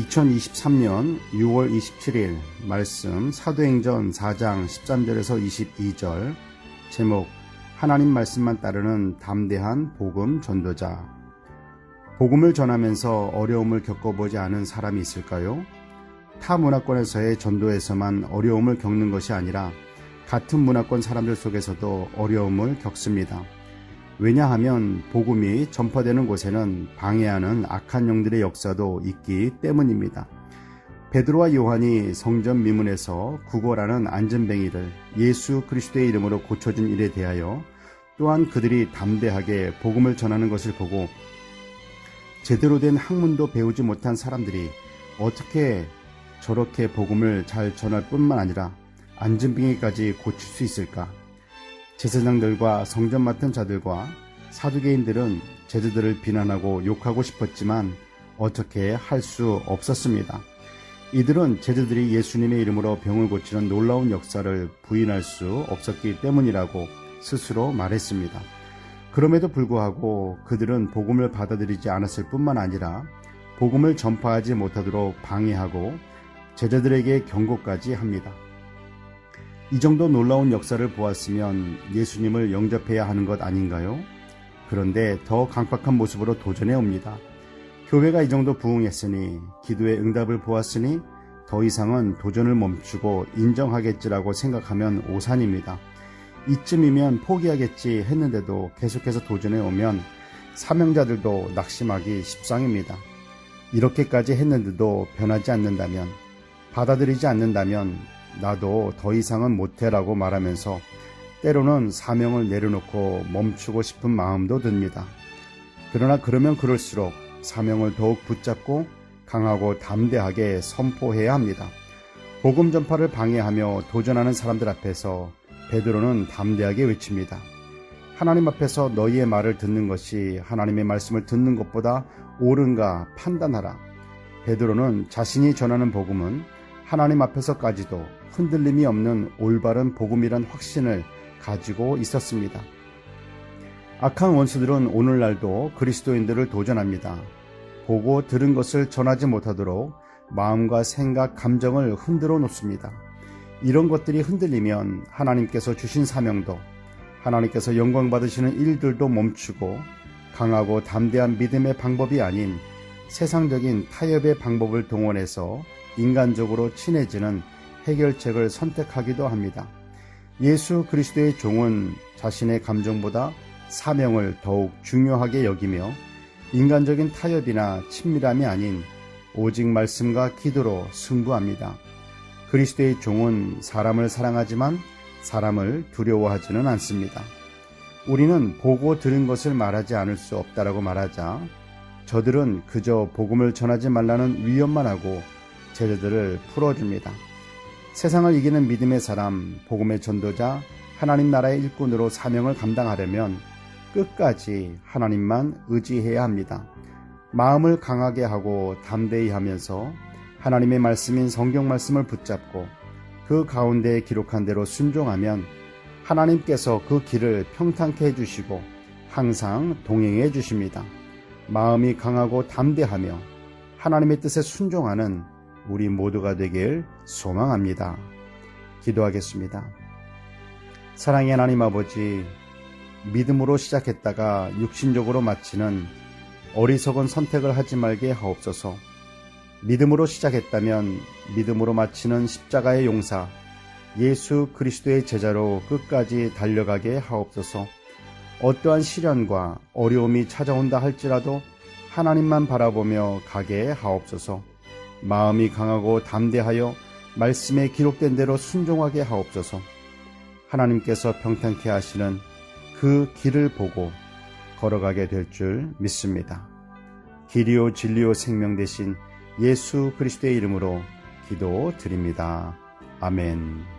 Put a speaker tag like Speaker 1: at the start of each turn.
Speaker 1: 2023년 6월 27일 말씀 사도행전 4장 13절에서 22절 제목 하나님 말씀만 따르는 담대한 복음 전도자. 복음을 전하면서 어려움을 겪어보지 않은 사람이 있을까요? 타 문화권에서의 전도에서만 어려움을 겪는 것이 아니라 같은 문화권 사람들 속에서도 어려움을 겪습니다. 왜냐하면 복음이 전파되는 곳에는 방해하는 악한 영들의 역사도 있기 때문입니다. 베드로와 요한이 성전 미문에서 구걸하는 안전뱅이를 예수 그리스도의 이름으로 고쳐준 일에 대하여 또한 그들이 담대하게 복음을 전하는 것을 보고 제대로 된 학문도 배우지 못한 사람들이 어떻게 저렇게 복음을 잘 전할 뿐만 아니라 안전뱅이까지 고칠 수 있을까? 제사장들과 성전 맡은 자들과 사두개인들은 제자들을 비난하고 욕하고 싶었지만 어떻게 할 수 없었습니다. 이들은 제자들이 예수님의 이름으로 병을 고치는 놀라운 역사를 부인할 수 없었기 때문이라고 스스로 말했습니다. 그럼에도 불구하고 그들은 복음을 받아들이지 않았을 뿐만 아니라 복음을 전파하지 못하도록 방해하고 제자들에게 경고까지 합니다. 이 정도 놀라운 역사를 보았으면 예수님을 영접해야 하는 것 아닌가요? 그런데 더 강박한 모습으로 도전해 옵니다. 교회가 이 정도 부응했으니, 기도의 응답을 보았으니 더 이상은 도전을 멈추고 인정하겠지라고 생각하면 오산입니다. 이쯤이면 포기하겠지 했는데도 계속해서 도전해 오면 사명자들도 낙심하기 십상입니다. 이렇게까지 했는데도 변하지 않는다면, 받아들이지 않는다면 나도 더 이상은 못해라고 말하면서 때로는 사명을 내려놓고 멈추고 싶은 마음도 듭니다. 그러나 그러면 그럴수록 사명을 더욱 붙잡고 강하고 담대하게 선포해야 합니다. 복음 전파를 방해하며 도전하는 사람들 앞에서 베드로는 담대하게 외칩니다. 하나님 앞에서 너희의 말을 듣는 것이 하나님의 말씀을 듣는 것보다 옳은가 판단하라. 베드로는 자신이 전하는 복음은 하나님 앞에서까지도 흔들림이 없는 올바른 복음이란 확신을 가지고 있었습니다. 악한 원수들은 오늘날도 그리스도인들을 도전합니다. 보고 들은 것을 전하지 못하도록 마음과 생각, 감정을 흔들어 놓습니다. 이런 것들이 흔들리면 하나님께서 주신 사명도, 하나님께서 영광 받으시는 일들도 멈추고 강하고 담대한 믿음의 방법이 아닌 세상적인 타협의 방법을 동원해서 인간적으로 친해지는 해결책을 선택하기도 합니다. 예수 그리스도의 종은 자신의 감정보다 사명을 더욱 중요하게 여기며 인간적인 타협이나 친밀함이 아닌 오직 말씀과 기도로 승부합니다. 그리스도의 종은 사람을 사랑하지만 사람을 두려워하지는 않습니다. 우리는 보고 들은 것을 말하지 않을 수 없다라고 말하자 저들은 그저 복음을 전하지 말라는 위협만 하고 제자들을 풀어줍니다. 세상을 이기는 믿음의 사람, 복음의 전도자, 하나님 나라의 일꾼으로 사명을 감당하려면 끝까지 하나님만 의지해야 합니다. 마음을 강하게 하고 담대히 하면서 하나님의 말씀인 성경 말씀을 붙잡고 그 가운데 기록한 대로 순종하면 하나님께서 그 길을 평탄케 해주시고 항상 동행해 주십니다. 마음이 강하고 담대하며 하나님의 뜻에 순종하는 우리 모두가 되길 소망합니다. 기도하겠습니다. 사랑의 하나님 아버지, 믿음으로 시작했다가 육신적으로 마치는 어리석은 선택을 하지 말게 하옵소서. 믿음으로 시작했다면 믿음으로 마치는 십자가의 용사, 예수 그리스도의 제자로 끝까지 달려가게 하옵소서. 어떠한 시련과 어려움이 찾아온다 할지라도 하나님만 바라보며 가게 하옵소서. 마음이 강하고 담대하여 말씀에 기록된 대로 순종하게 하옵소서. 하나님께서 평탄케 하시는 그 길을 보고 걸어가게 될 줄 믿습니다. 길이요 진리요 생명 되신 예수 그리스도의 이름으로 기도드립니다. 아멘.